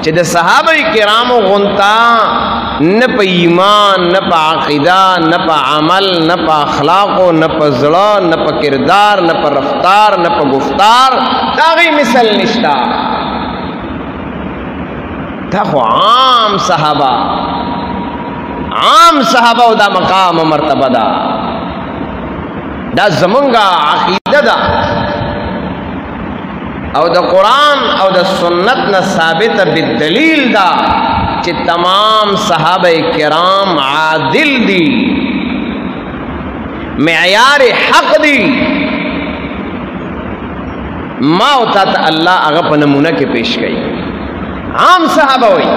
چې د صحابه کرامو غونتا نه په ایمان نه په عقیده نه په عمل نه په اخلاق نه په زړه نه په کردار نه په رفتار نه په گفتار دا غي مثال نشتا. دا خو عام صحابه او دا مقام و مرتبه دا زمونږه عقیده ده او د قرآن او د سنت نه ثابت بالدلیل دا چې تمام صحابه کرام عادل دي، معیار حق دي. ما او تا ته الله هغه په نمونه کې پیش کړي. عام صحابه وي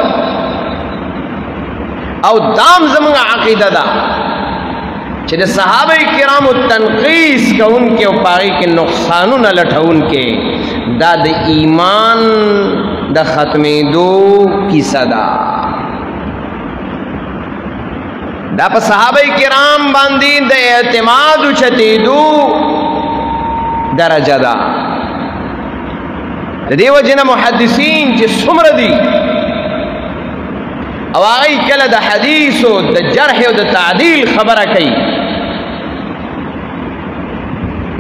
او دام زمونږ عقیده ده چې د صحابه کرامو تنقیس کوونکې او پاغي کې نقصانونه لټونکې دا د ایمان د ختمېدو کیسه ده. دا په صحابه کرام باندې د اعتماد اوچتېدو درجه ده. د دې وجه نه محدثین چې څومره دي او هغه کله د حدیث او د جرح او د تعدیل خبره کوي،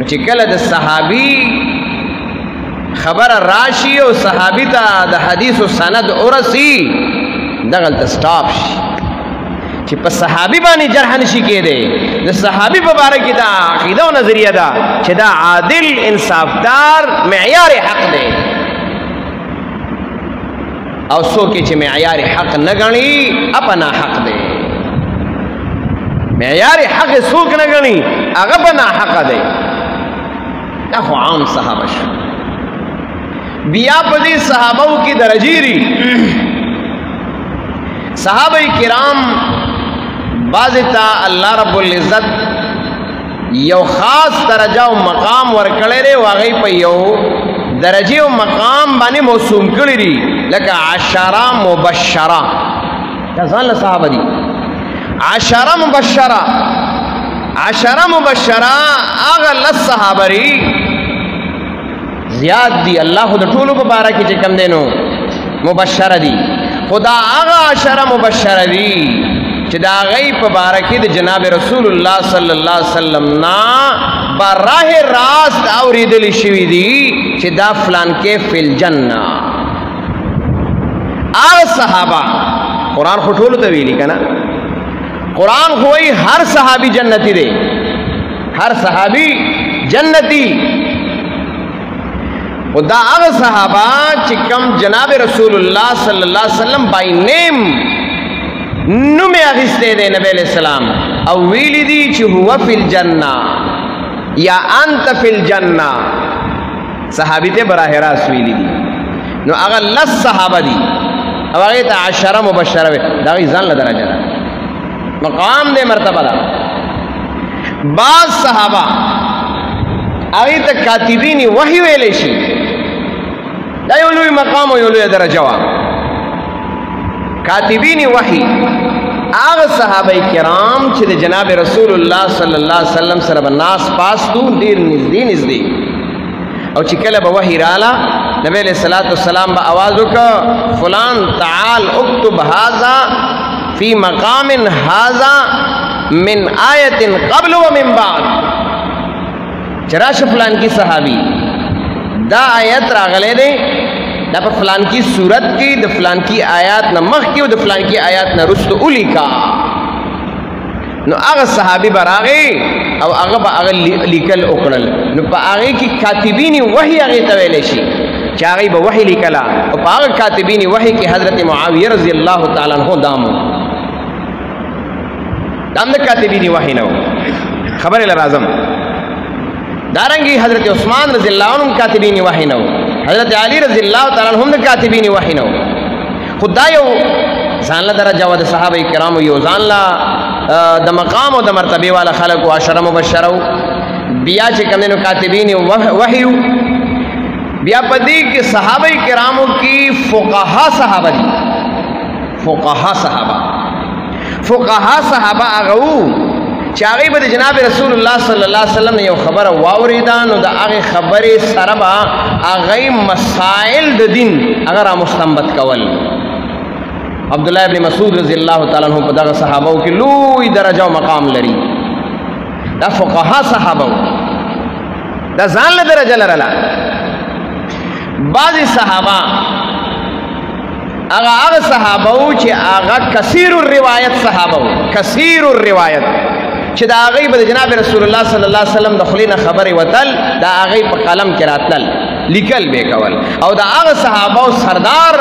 چې کله د صحابي خبره راشي او صحابي ته د حدیث او سند ورسي دغه سٹاپ شي چې په صحابي باندې جرح نشي کېده. د صحابي په باره کې دا عقیده او نظریه ده چې دا عادل انصافدار معیار حق دی، او څوک چې معیار حق نه ګڼي اپنا حق دی. معیار حق څوک نه ګڼي هغه پنا حق دی. دا خو عام صحابه شو. بیا په دې صحابو کې درجې دي. صحابه کرام بعض ته الله رب العزت یو خاص درجه او مقام ورکړی دی، هغه په یو درجه او مقام باندې موسوم کړی دي، لکه 10 مبشره. دا ځان له صحابه دي. 10 مبشره هغه لس صحابه دي، زیاد دي. الله خو د ټولو په باره کې چې کم دی نو مبشره دي، خدا هغه 10 مبشره دي چې دا غي په باره کې د جناب رسول الله صلی الله علیه وسلم نا براه راست اوریدل شوی دي چې دا فلان کې فل جنہ. صحابه قرآن خو ټولو ته ویلي کنه. قرآن خو هر صحابي جنتی دی، هر صحابي جنتی. خدا هغه صحابه چې کوم جناب رسول الله صلی الله علیه وسلم بای نیم نو می اخیسته دی نبی علیہ السلام او ویلی دی چې هو فی الجنہ یا انت فی الجنہ. صحابی ته براه راست ویلی دی. نو هغه لس صحابه دي او هغه ته 10 مبشره وي. دا ځان له درجه ده، مقام دې مرتبه ده. بعض صحابه هغه ته کاتبین وحی ویل شي، دا یو لوی مقام او یو لوی درجه وا. کاتبین وحی هغه صحابه کرام چې د جناب رسول الله صلی الله علیه وسلم سره بناس پاستو ډیر نږدې او چې کله به وحی رااله نبی علیہ الصلوۃ والسلام به आवाज وکړه فلان تعال اكتب هذا فی مقام هذا من آیت قبل ومن بعد. چراش فلان کی صحابی دا آیت راغلے دے دا پر فلان کی صورت کی دا فلان کی آیات نہ مخ کی و دا فلان کی آیات نہ رست اولی کا. نو آغا صحابی براغی او آغا با آغا لیکل اکڑل نو پا آغی کی کاتبینی وحی آغی تویلے شی چاغی با وحی لیکلا او پا آغا کاتبینی وحی کی حضرت معاویہ رضی اللہ تعالیٰ عنہ دامو دام دا کاتبینی وحی نو خبر لرازم. دارنگی حضرت عثمان رضی اللہ عنہ کاتبینی وحی نو، حضرت علی رضی اللہ تعالیٰ عنہ کاتبینی وحی نو. خدا یو ځان له درجه و د صحابه کرامو یو ځان له د مقام او د مرتبه والا خلق او 10 مبشرو بیا چې کوم نو کاتبین وحی بیا پدې کې صحابه کرامو کې فقها صحابه دي. فقها صحابه هغه چې هغه به جناب رسول الله صلی الله علیه وسلم یو خبره واوریدا نو د هغه خبرې سره به هغه مسائل د دین هغه را مستنبط کول. عبد الله ابن مسعود رضی الله تعالی عنہ په دغه صحابه کې لوی درجه او مقام لري. دا فقها صحابه دا ځان له درجه لرله. بعض صحابه هغه صحابه چې هغه کثیر الروایت صحابه کثیر الروایت چې دا هغه به جناب رسول الله صلی الله علیه وسلم د خلینا خبرې وتل دا هغه په قلم کې راتل لیکل به کول. او دا هغه صحابه سردار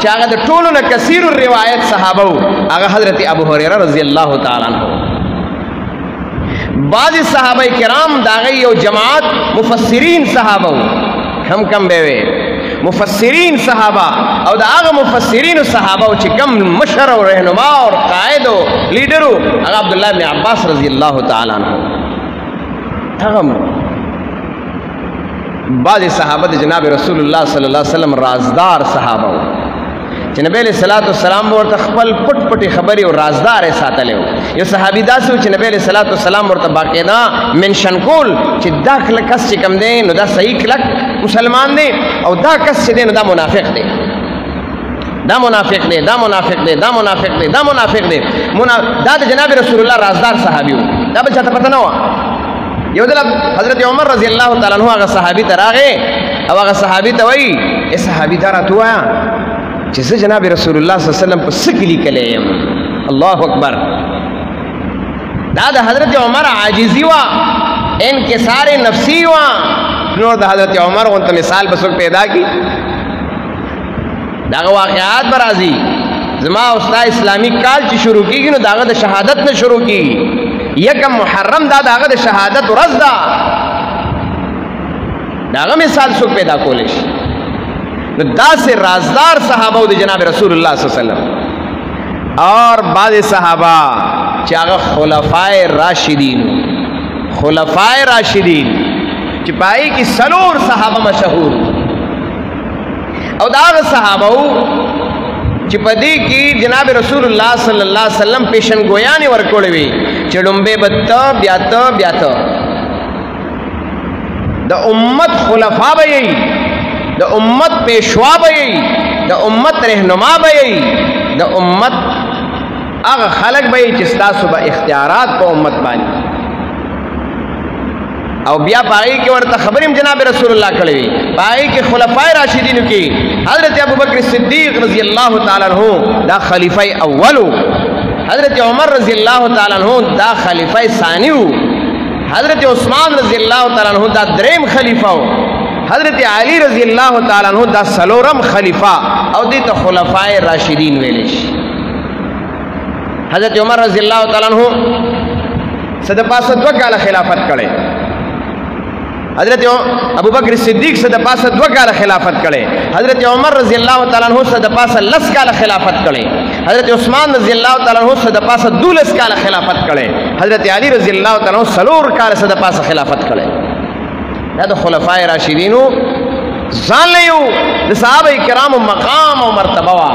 چې هغه د ټولو نه کثیر الروایت صحابه هغه حضرت ابو هريره رضی الله تعالی عنہ. بعض صحابه کرام دا هغه یو جماعت مفسرین صحابه کم به وي مفسرین صحابه او دا هغه مفسرین صحابه چې کم مشر او رهنما او قائد او لیډر هغه عبد الله بن عباس رضی الله تعالی عنہ. هغه بعض صحابه د جناب رسول الله صلی الله علیه وسلم رازدار صحابه چې نبی علیہ الصلوۃ والسلام ورته خپل پټ پټي خبري او رازدار ساتلو. یو صحابي داسو چې نبی علیہ الصلوۃ والسلام ورته باقاعده منشن کول چې دا کس چې کم دی نو دا صحیح کلک مسلمان دی او دا کس چې دی نو دا منافق دی دا منافق دی دا منافق دی دا منافق دی دا منافق دی دا د جناب رسول الله رازدار صحابي و. دا بل چاته پته نه و. یو دل حضرت عمر رضی الله تعالی عنہ هغه صحابي ته راغی او هغه صحابي ته وایي ای صحابي دا راته وایا چې زه جناب رسول الله صلی الله علیه وسلم په څه کې لیکلی یم. الله اکبر. دا د حضرت عمر عاجزي وه انکسار نفسی وه. نور د حضرت عمر غونته مثال به څوک پیدا کړي. دغه واقعات به راځي. زما او ستا اسلامي کال چې شروع کېږي نو د هغه د شهادت نه شروع کېږي. یکم محرم دا د هغه د شهادت ورځ ده. د هغه مثال څوک پیدا کولی شي. نو داسې رازدار صحابه د جناب رسول الله صلی الله علیه وسلم اور بعض صحابه چې هغه خلفای راشدین خلفای راشدین چې پای کې سلور صحابه مشهور او دا هغه صحابه چې په دې کې جناب رسول الله صلی الله علیه وسلم پیشن گویانې ورکړې وي چې لومبه بته بیا ته د امت خلفا به یي د امت پیشوا به یي د امت رهنما به یي د امت هغه خلق به یي چې تاسو به اختیارات په امت باندې او بیا پای کې ورته خبریم جناب رسول الله کړی وي. پای کې خلفای راشدینو کې حضرت ابوبکر صدیق رضی الله تعالی عنہ دا خلیفہ اولو. حضرت عمر رضی الله تعالی عنہ دا خلیفہ ثانیو. حضرت عثمان رضی الله تعالی عنہ دا دریم خلیفہ. حضرت علی رضی الله تعالی عنہ دا سلورم خلیفہ او دې ته خلفای راشدین ویل شي. حضرت عمر رضی الله تعالی عنہ صد پاسه 2 کال خلافت کړي. حضرت ابوبکر صدیق صد پاسه 2 کال خلافت کړي. حضرت عمر رضی الله تعالی عنہ صد پاسه 10 کال خلافت کړي. حضرت عثمان رضی الله تعالی عنہ صد پاسه 12 کال خلافت کړي. حضرت علی رضی الله تعالی عنہ سلور کال صد پاسه خلافت کړي. دا د خلفای راشدینو ځان له یو د صحابه کرامو مقام او مرتبه وا.